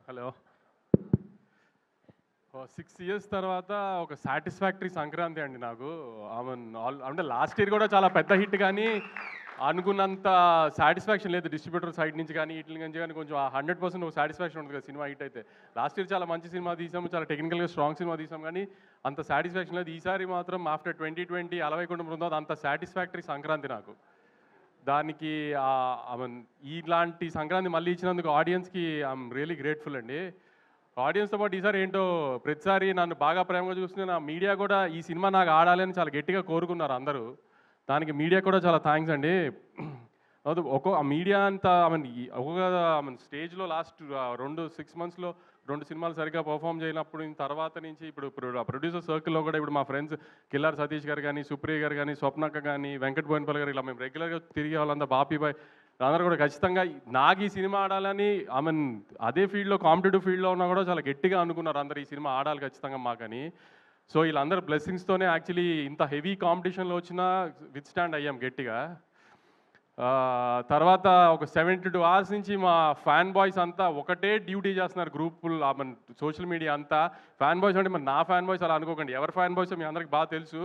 Hello. 6 years తర్వాత ఒక satisfactory Sankranti అండి నాకు. అంటే లాస్ట్ ఇయర్ కూడా చాలా పెద్ద హిట్ కానీ అనుకున్నంత సాటిస్ఫాక్షన్ లేదు డిస్ట్రిబ్యూటర్ సైడ్ నుంచి కానీ వీటి నుంచి కానీ. కొంచెం 100% ఒక సాటిస్ఫాక్షన్ ఉంటుంది కదా సినిమా హిట్ అయితే. లాస్ట్ ఇయర్ చాలా మంచి సినిమా తీసాము, చాలా టెక్నికల్గా స్ట్రాంగ్ సినిమా తీసాం, కానీ అంత సాటిస్ఫాక్షన్ లేదు. ఈసారి మాత్రం ఆఫ్టర్ 2020 అలవై కుటుంబం అంత సాటిస్ఫాక్టరీ సంక్రాంతి నాకు. దానికి ఇలాంటి సంక్రాంతి మళ్ళీ ఇచ్చినందుకు ఆడియన్స్కి ఐఎమ్ రియలీ గ్రేట్ఫుల్ అండి. ఆడియన్స్తో పాటు ఈసారి ఏంటో ప్రతిసారి నన్ను బాగా ప్రేమగా చూస్తున్న నా మీడియా కూడా ఈ సినిమా నాకు ఆడాలి అని చాలా గట్టిగా కోరుకున్నారు అందరూ. దానికి మీడియా కూడా చాలా థ్యాంక్స్ అండి. ఆ మీడియా అంతా ఒక్కొక్క స్టేజ్లో లాస్ట్ 6 monthsలో 2 సినిమాలు సరిగ్గా పర్ఫామ్ చేయనప్పుడు తర్వాత నుంచి ఇప్పుడు ప్రొడ్యూసర్ సర్కిల్లో కూడా ఇప్పుడు మా ఫ్రెండ్స్ కిల్లార్ సతీష్ గారు కానీ, సుప్రియ గారు కానీ, స్వప్నక్క కానీ, వెంకట్ బోయినపల్లి గారు, ఇలా మేము రెగ్యులర్గా తిరిగే వాళ్ళంతా, బాపీ బాయ్ అందరూ కూడా ఖచ్చితంగా నాకు ఈ సినిమా ఆడాలని అదే ఫీల్డ్లో కాంపిటేటివ్ ఫీల్డ్లో ఉన్నా కూడా చాలా గట్టిగా అనుకున్నారు అందరు ఈ సినిమా ఆడాలి ఖచ్చితంగా మాకని. సో వీళ్ళందరూ బ్లెస్సింగ్స్తోనే యాక్చువల్లీ ఇంత హెవీ కాంపిటీషన్లో వచ్చినా విత్ స్టాండ్ అయ్యాం గట్టిగా. తర్వాత ఒక 72 hours నుంచి మా ఫ్యాన్ బాయ్స్ అంతా ఒకటే డ్యూటీ చేస్తున్నారు గ్రూపులు, సోషల్ మీడియా అంతా. ఫ్యాన్ బాయ్స్ అంటే మరి నా ఫ్యాన్ బాయ్స్ అలా అనుకోకండి, ఎవరి ఫ్యాన్ బాయ్స్ మీ అందరికి బాగా తెలుసు.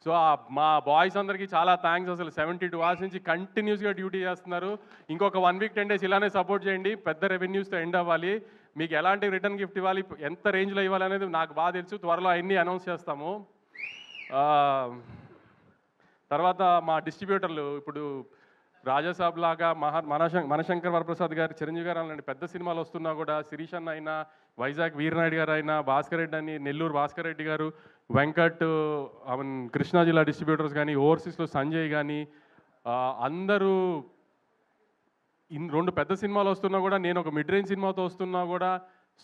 సో మా బాయ్స్ అందరికీ చాలా థ్యాంక్స్. అసలు 72 hours నుంచి కంటిన్యూస్గా డ్యూటీ చేస్తున్నారు. ఇంకొక 1 week 10 days ఇలానే సపోర్ట్ చేయండి. పెద్ద రెవెన్యూస్తో ఎండ్ అవ్వాలి. మీకు ఎలాంటి రిటర్న్ గిఫ్ట్ ఇవ్వాలి, ఎంత రేంజ్లో ఇవ్వాలి అనేది నాకు బాగా తెలుసు. త్వరలో అవన్నీ అనౌన్స్ చేస్తాము. తర్వాత మా డిస్ట్రిబ్యూటర్లు ఇప్పుడు రాజాసాబ్ లాగా మనశంకర్ వరప్రసాద్ గారు, చిరంజీవి గారు అలాంటి పెద్ద సినిమాలు వస్తున్నా కూడా, శిరీష్ అన్న అయినా, వైజాగ్ వీరనాయుడు గారు అయినా, భాస్కర్ రెడ్డి అని, నెల్లూరు భాస్కర్ రెడ్డి గారు, వెంకట్, కృష్ణా జిల్లా డిస్ట్రిబ్యూటర్స్ కానీ, ఓవర్సీస్లో సంజయ్ కానీ, అందరూ 2 పెద్ద సినిమాలు వస్తున్నా కూడా, నేను ఒక మిడ్ రేంజ్ సినిమాతో వస్తున్నా కూడా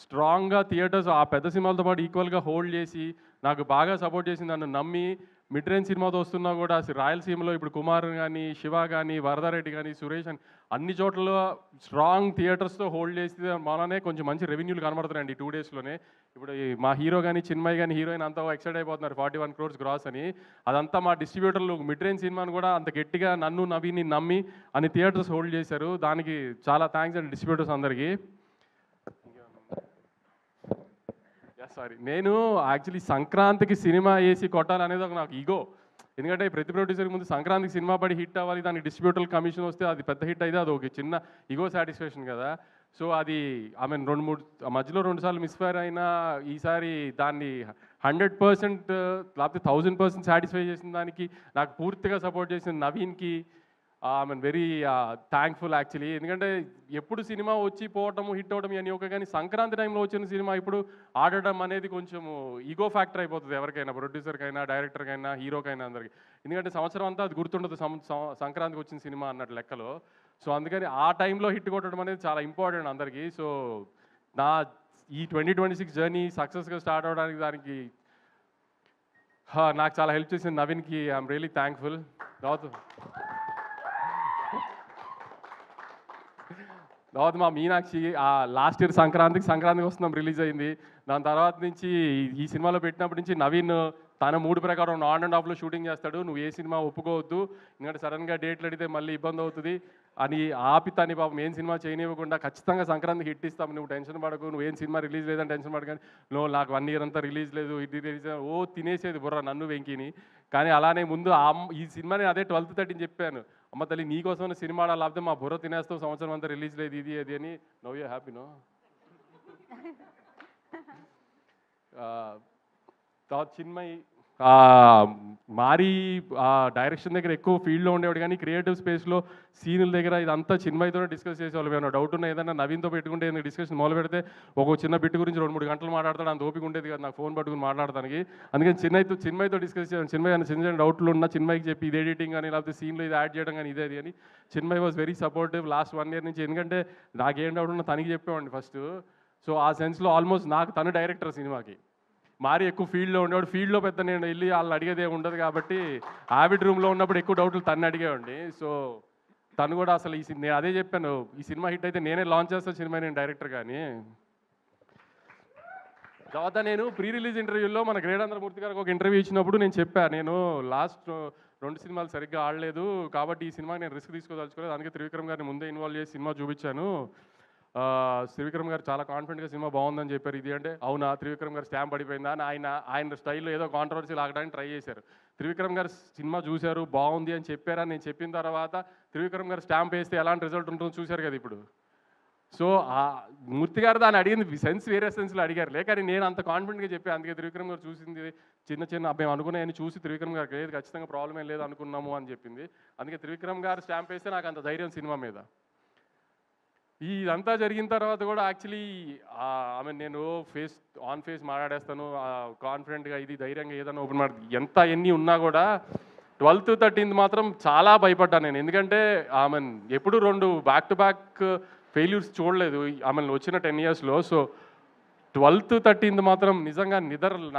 స్ట్రాంగ్గా థియేటర్స్ ఆ పెద్ద సినిమాలతో పాటు ఈక్వల్గా హోల్డ్ చేసి నాకు బాగా సపోర్ట్ చేసి నన్ను నమ్మి మిడ్ రేంజ్ సినిమాతో వస్తున్నా కూడా రాయలసీమలో ఇప్పుడు కుమార్ కానీ, శివ కానీ, వరదారెడ్డి కానీ, సురేష్ అని అన్ని చోట్ల స్ట్రాంగ్ థియేటర్స్తో హోల్డ్ చేసి మననే కొంచెం మంచి రెవెన్యూలు కనబడుతున్నాయండి 2 daysలోనే. ఇప్పుడు మా హీరో కానీ, చిన్మయ్ కానీ, హీరోయిన్ అంతా ఎక్సైట్ అయిపోతున్నారు 41 crores గ్రాస్ అని. అదంతా మా డిస్ట్రిబ్యూటర్లు మిడ్ రేంజ్ సినిమాని కూడా అంత గట్టిగా నన్ను నవీని నమ్మి అన్ని థియేటర్స్ హోల్డ్ చేశారు. దానికి చాలా థ్యాంక్స్ అండి డిస్ట్రిబ్యూటర్స్ అందరికీ. సారీ, నేను యాక్చువల్లీ సంక్రాంతికి సినిమా వేసి కొట్టాలనేది ఒక నాకు ఈగో. ఎందుకంటే ప్రతి ప్రొడ్యూసర్కి ముందు సంక్రాంతికి సినిమా పడి హిట్ అవ్వాలి, దానికి డిస్ట్రిబ్యూటర్ కమిషన్ వస్తే అది పెద్ద హిట్ అయితే అది ఒక చిన్న ఈగో సాటిస్ఫాక్షన్ కదా. సో అది 2-3 మధ్యలో 2 సార్లు మిస్ఫైర్ అయినా ఈసారి దాన్ని 100% లేకపోతే 1000% సాటిస్ఫై చేసిన దానికి నాకు పూర్తిగా సపోర్ట్ చేసిన నవీన్కి వెరీ థ్యాంక్ఫుల్ యాక్చువల్లీ. ఎందుకంటే ఎప్పుడు సినిమా వచ్చి పోవటము, హిట్ అవ్వడం అని ఒక, కానీ సంక్రాంతి టైంలో వచ్చిన సినిమా ఇప్పుడు ఆడడం అనేది కొంచెం ఈగో ఫ్యాక్టర్ అయిపోతుంది ఎవరికైనా, ప్రొడ్యూసర్కైనా, డైరెక్టర్కైనా, హీరోకైనా అందరికి. ఎందుకంటే సంవత్సరం అంతా అది గుర్తుండదు సంక్రాంతికి వచ్చిన సినిమా అన్నట్టు లెక్కలో. సో అందుకని ఆ టైంలో హిట్ కొట్టడం అనేది చాలా ఇంపార్టెంట్ అందరికీ. సో నా ఈ 2026 జర్నీ సక్సెస్గా స్టార్ట్ అవ్వడానికి దానికి నాకు చాలా హెల్ప్ చేసిన నవీన్కి ఐఎమ్ రియలీ థ్యాంక్ఫుల్. తర్వాత మా మీనాక్షి లాస్ట్ ఇయర్ సంక్రాంతికి వస్తున్నాం రిలీజ్ అయింది. దాని తర్వాత నుంచి ఈ సినిమాలో పెట్టినప్పటి నుంచి నవీన్ తన మూడు ప్రకారం ఆన్ అండ్ ఆఫ్లో షూటింగ్ చేస్తాడు. నువ్వు ఏ సినిమా ఒప్పుకోవద్దు, ఎందుకంటే సడన్గా డేట్లు అడిగితే మళ్ళీ ఇబ్బంది అవుతుంది అని ఆపి తని పాపం ఏం సినిమా చేయనివ్వకుండా ఖచ్చితంగా సంక్రాంతికి హిట్ ఇస్తాం, నువ్వు టెన్షన్ పడకు, నువ్వు ఏం సినిమా రిలీజ్ లేదని టెన్షన్ పడకని. నువ్వు నాకు 1 year అంతా రిలీజ్ లేదు, ఇది రిలీజ్ తినేసేది బుర్ర నన్ను వెంకిని. కానీ అలానే ముందు ఈ సినిమాని అదే 12:30 చెప్పాను, అమ్మ తల్లి నీకోసం సినిమా లేకపోతే మా బుర్ర తినేస్తావు, సంవత్సరం అంతా రిలీజ్ లేదు ఇది అది అని. నవ్ యూ హ్యాపీనో. తర్వాత చిన్మయ్ మారి డైరెక్షన్ దగ్గర ఎక్కువ ఫీల్డ్లో ఉండేవాడు, కానీ క్రియేటివ్ స్పేస్లో సీనుల దగ్గర ఇదంతా చిన్మయ్తోనే డిస్కస్ చేసేవాళ్ళు. ఏమైనా డౌట్ ఉన్నా ఏదైనా నవీన్తో పెట్టుకుంటే ఏదైనా డిస్కషన్ మొదలు పెడితే ఒక చిన్న బిట్ గురించి 2-3 గంటలు మాట్లాడతాడు. అంత ఓపిక ఉండేది కదా నాకు ఫోన్ పట్టుకుని మాట్లాడడానికి. అందుకని చిన్మయ్తో డిస్కస్ చేయాలి. చిన్మయ్ చిన్న చిన్న డౌట్లు ఉన్నా చిన్మయ్కి చెప్పి ఇది ఎడిటింగ్ కానీ లేకపోతే సీన్లో ఇది యాడ్ చేయడం కానీ ఇదే అది అని. Chinmay was very supportive last 1 year నుంచి. ఎందుకంటే నాకేం డౌట్ ఉన్నా తనకి చెప్పేవాడిని ఫస్ట్. సో ఆ సెన్స్లో ఆల్మోస్ట్ నాకు తను డైరెక్టర్ సినిమాకి. మారి ఎక్కువ ఫీల్డ్లో ఉండేవాడు, ఫీల్డ్లో పెద్ద నేను వెళ్ళి వాళ్ళని అడిగేదే ఉండదు కాబట్టి ఆవిడ్ రూమ్లో ఉన్నప్పుడు ఎక్కువ డౌట్లు తను అడిగేవాడిని. సో తను కూడా అసలు నేను అదే చెప్పాను, ఈ సినిమా హిట్ అయితే నేనే లాంచ్ చేస్తాను సినిమా, నేను డైరెక్టర్ కానీ. తర్వాత నేను ప్రీ రిలీజ్ ఇంటర్వ్యూలో మన గ్రేడాంధ్రమూర్తి గారికి ఒక ఇంటర్వ్యూ ఇచ్చినప్పుడు నేను చెప్పాను, నేను లాస్ట్ 2 సినిమాలు సరిగ్గా ఆడలేదు కాబట్టి ఈ సినిమా నేను రిస్క్ తీసుకోదలుచుకోలేదు, అందుకే త్రివిక్రమ్ గారిని ముందే ఇన్వాల్వ్ చేసి సినిమా చూపించాను. త్రివిక్రమ్ గారు చాలా కాన్ఫిడెంట్గా సినిమా బాగుందని చెప్పారు. ఇది అంటే అవునా త్రివిక్రమ్ గారు స్టాంప్ పడిపోయిందా అని ఆయన స్టైల్లో ఏదో కాంట్రవర్సీ లాగడానికి ట్రై చేశారు. త్రివిక్రమ్ గారు సినిమా చూశారు బాగుంది అని చెప్పారని నేను చెప్పిన తర్వాత త్రివిక్రమ్ గారు స్టాంప్ వేస్తే ఎలాంటి రిజల్ట్ ఉంటుందో చూశారు కదా ఇప్పుడు. సో మూర్తి గారు దాన్ని అడిగింది సెన్స్ వేరే సెన్స్లో అడిగారులే, కానీ నేను అంత కాన్ఫిడెంట్గా చెప్పాను. అందుకే త్రివిక్రమ్ గారు చూసింది చిన్న మేము అనుకున్నాయని చూసి త్రివిక్రమ్ గారికి లేదు ఖచ్చితంగా ప్రాబ్లం ఏం లేదు అనుకున్నాము అని చెప్పింది. అందుకే త్రివిక్రమ్ గారు స్టాంప్ వేస్తే నాకు అంత ధైర్యం సినిమా మీద. ఇదంతా జరిగిన తర్వాత కూడా యాక్చువల్లీ నేను ఆన్ ఫేస్ మాట్లాడేస్తాను కాన్ఫిడెంట్గా, ఇది ధైర్యంగా ఏదైనా ఓపెన్ ఎంత ఎన్ని ఉన్నా కూడా 12th 13th మాత్రం చాలా భయపడ్డాను నేను. ఎందుకంటే ఎప్పుడు 2 బ్యాక్ టు బ్యాక్ ఫెయిల్యూర్స్ చూడలేదు వచ్చిన 10 yearsలో. సో 12th 13th మాత్రం నిజంగా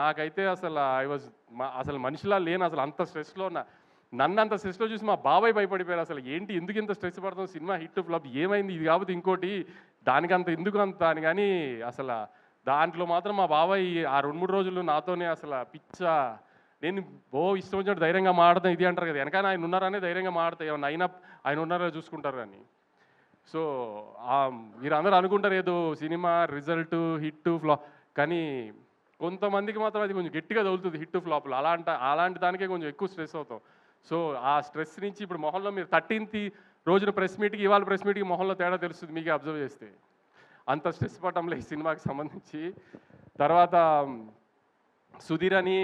నాకైతే అసలు మనిషిలా లేను. అసలు అంత స్ట్రెస్లో నన్ను అంత స్ట్రెస్లో చూసి మా బాబాయ్ భయపడిపోయారు. అసలు ఏంటి ఎందుకు ఇంత స్ట్రెస్ పడుతుంది, సినిమా హిట్ ఫ్లాప్ ఏమైంది, ఇది కాకపోతే ఇంకోటి దానికంత ఎందుకు అంత అని. కానీ అసలు దాంట్లో మాత్రం మా బాబాయ్ ఆ 2-3 రోజులు నాతోనే అసలు నేను ఇష్టం వచ్చినట్టు ధైర్యంగా మాడతాను ఇది అంటారు కదా, వెనకాల ఆయన ఉన్నారనే ధైర్యంగా మాడతాయి, ఏమన్నా అయినా ఆయన ఉన్నారో చూసుకుంటారు అని. సో మీరు అందరూ అనుకుంటారు ఏదో సినిమా రిజల్ట్ హిట్ ఫ్లాప్, కానీ కొంతమందికి మాత్రం అది కొంచెం గట్టిగా తగులుతుంది హిట్ ఫ్లాప్లు. అలాంటి దానికే కొంచెం ఎక్కువ స్ట్రెస్ అవుతాం. సో ఆ స్ట్రెస్ నుంచి ఇప్పుడు మొహంలో మీరు 13th రోజున ప్రెస్ మీట్కి ఇవాళ ప్రెస్ మీట్కి మొహంలో తేడా తెలుస్తుంది మీకే అబ్జర్వ్ చేస్తే. అంత స్ట్రెస్ పడటంలో ఈ సినిమాకి సంబంధించి. తర్వాత సుధీర్ అని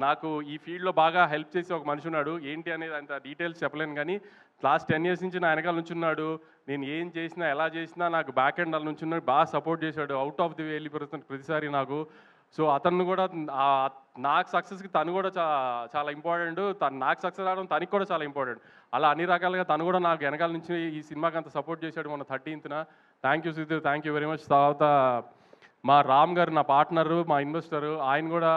నాకు ఈ ఫీల్డ్లో బాగా హెల్ప్ చేసి ఒక మనిషి ఉన్నాడు. ఏంటి అనేది అంత డీటెయిల్స్ చెప్పలేను, కానీ లాస్ట్ 10 years నుంచి నా వెనకాల నుంచి ఉన్నాడు. నేను ఏం చేసినా ఎలా చేసినా నాకు బ్యాక్ ఎండ్ అలా నుంచి ఉన్నాడు, బాగా సపోర్ట్ చేశాడు. అవుట్ ఆఫ్ ది వే వెళ్ళిపోతుంది ప్రతిసారి నాకు. సో అతను కూడా నాకు సక్సెస్కి తను కూడా చాలా ఇంపార్టెంట్, నాకు సక్సెస్ రావడం తనకి కూడా చాలా ఇంపార్టెంట్. అలా అన్ని రకాలుగా తను కూడా నాకు వెనకాల నుంచి ఈ సినిమాకి అంత సపోర్ట్ చేశాడు మొన్న 13th. Thank you Sudheer, thank you very much. తర్వాత మా రామ్ గారు నా పార్ట్నరు, మా ఇన్వెస్టరు, ఆయన కూడా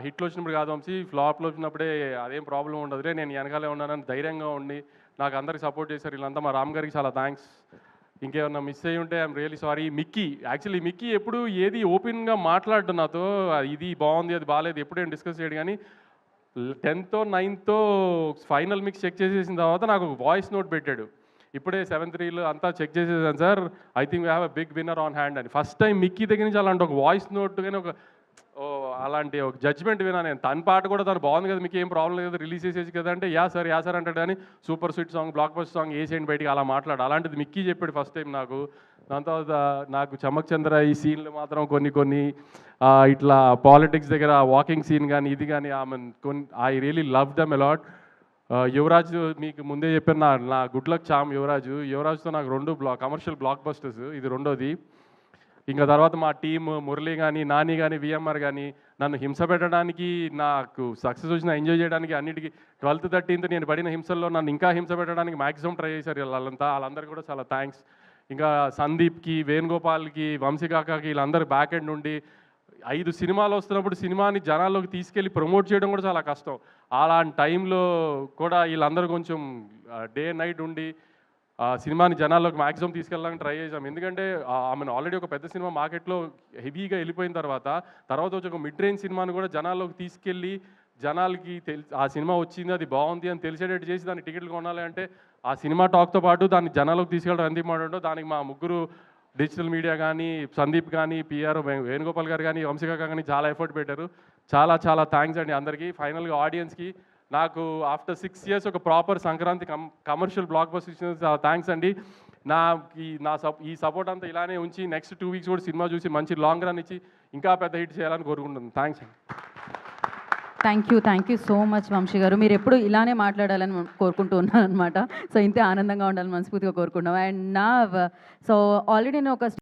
హిట్లు వచ్చినప్పుడు కాదు వంశీ, ఫ్లాప్లో వచ్చినప్పుడే అదేం ప్రాబ్లం ఉండదులే, నేను వెనకాలే ఉన్నానని ధైర్యంగా ఉండి నాకు అందరికి సపోర్ట్ చేశారు వీళ్ళంతా. మా రామ్ గారికి చాలా థ్యాంక్స్. ఇంకేమన్నా మిస్ అయ్యి ఉంటే ఐఎమ్ రియలీ సారీ. మిక్కీ ఎప్పుడు ఏది ఓపెన్గా మాట్లాడడం నాతో, ఇది బాగుంది అది బాగాలేదు ఎప్పుడు ఏం డిస్కస్ చేయడు, కానీ 10th 9th final mix check చేసేసిన తర్వాత నాకు వాయిస్ నోట్ పెట్టాడు. ఇప్పుడే 7-3 అంతా చెక్ చేసేసాను sir, I think we have a big winner on hand అని. ఫస్ట్ టైం మిక్కీ దగ్గర నుంచి అలాంటి ఒక వాయిస్ నోట్ కానీ అలాంటి ఒక జడ్జ్మెంట్ విన్నా నేను. తన పాట కూడా తను బాగుంది కదా, మీకు ఏం ప్రాబ్లం లేదు రిలీజ్ చేసేసి కదా అంటే యా సార్ అంటాడు, కానీ super sweet song block buster song వేసేయండి బయటికి అలా మాట్లాడు. అలాంటిది మిక్కీ చెప్పాడు ఫస్ట్ టైం నాకు. దాని తర్వాత నాకు చమక్ చంద్ర ఈ సీన్లు మాత్రం కొన్ని ఇట్లా పాలిటిక్స్ దగ్గర వాకింగ్ సీన్ కానీ ఇది కానీ I really love them a lot. Yuvraj మీకు ముందే చెప్పాను, నా గుడ్ లక్ చామ్ యువరాజ్తో నాకు 2 కమర్షియల్ బ్లాక్ బస్టర్స్, ఇది రెండోది. ఇంకా తర్వాత మా టీమ్ మురళి కానీ నాని కానీ విఎంఆర్ కానీ నన్ను హింస పెట్టడానికి, నాకు సక్సెస్ వచ్చిన ఎంజాయ్ చేయడానికి అన్నిటికీ 12th 13th నేను పడిన హింసల్లో నన్ను ఇంకా హింస పెట్టడానికి మ్యాక్సిమం ట్రై చేశారు వాళ్ళందరికీ కూడా చాలా థ్యాంక్స్. ఇంకా సందీప్కి, వేణుగోపాల్కి, వంశీకాకాకి వీళ్ళందరూ బ్యాక్ ఎండ్ నుండి 5 సినిమాలు వస్తున్నప్పుడు సినిమాని జనాల్లోకి తీసుకెళ్ళి ప్రమోట్ చేయడం కూడా చాలా కష్టం. అలాంటి టైంలో కూడా వీళ్ళందరూ కొంచెం డే అండ్ నైట్ ఉండి సినిమాని జనాల్లోకి మ్యాక్సిమం తీసుకెళ్ళడానికి ట్రై చేసాం. ఎందుకంటే ఆల్రెడీ ఒక పెద్ద సినిమా మార్కెట్లో హెవీగా వెళ్ళిపోయిన తర్వాత వచ్చి ఒక మిడ్ రేంజ్ సినిమాని కూడా జనాల్లోకి తీసుకెళ్ళి జనాలకి ఆ సినిమా వచ్చింది అది బాగుంది అని తెలిసేటట్టు చేసి దానికి టికెట్లు కొనాలి అంటే ఆ సినిమా టాక్తో పాటు దాన్ని జనాల్లోకి తీసుకెళ్ళడం ఎంత ఇంపార్టెంటో దానికి మా ముగ్గురు డిజిటల్ మీడియా కానీ, సందీప్ కానీ, పిఆర్ వేణుగోపాల్ గారు కానీ, వంశీకాక కానీ చాలా ఎఫర్ట్ పెట్టారు. చాలా థ్యాంక్స్ అండి అందరికీ. ఫైనల్గా ఆడియన్స్కి నాకు ఆఫ్టర్ 6 years ఒక proper Sankranti commercial block buster ఇచ్చిన థ్యాంక్స్ అండి. ఈ సపోర్ట్ అంతా ఇలానే ఉంచి నెక్స్ట్ 2 weeks కూడా సినిమా చూసి మంచి లాంగ్ రన్ ఇచ్చి ఇంకా పెద్ద హిట్ చేయాలని కోరుకుంటున్నాను. థ్యాంక్స్ అండి. Thank you so much Vamshi గారు. మీరు ఎప్పుడు ఇలానే మాట్లాడాలని కోరుకుంటూ ఉన్నాను అనమాట. సో ఇంతే ఆనందంగా ఉండాలని మనస్ఫూర్తిగా కోరుకుంటున్నాం. అండ్ సో ఆల్రెడీ నేను ఒక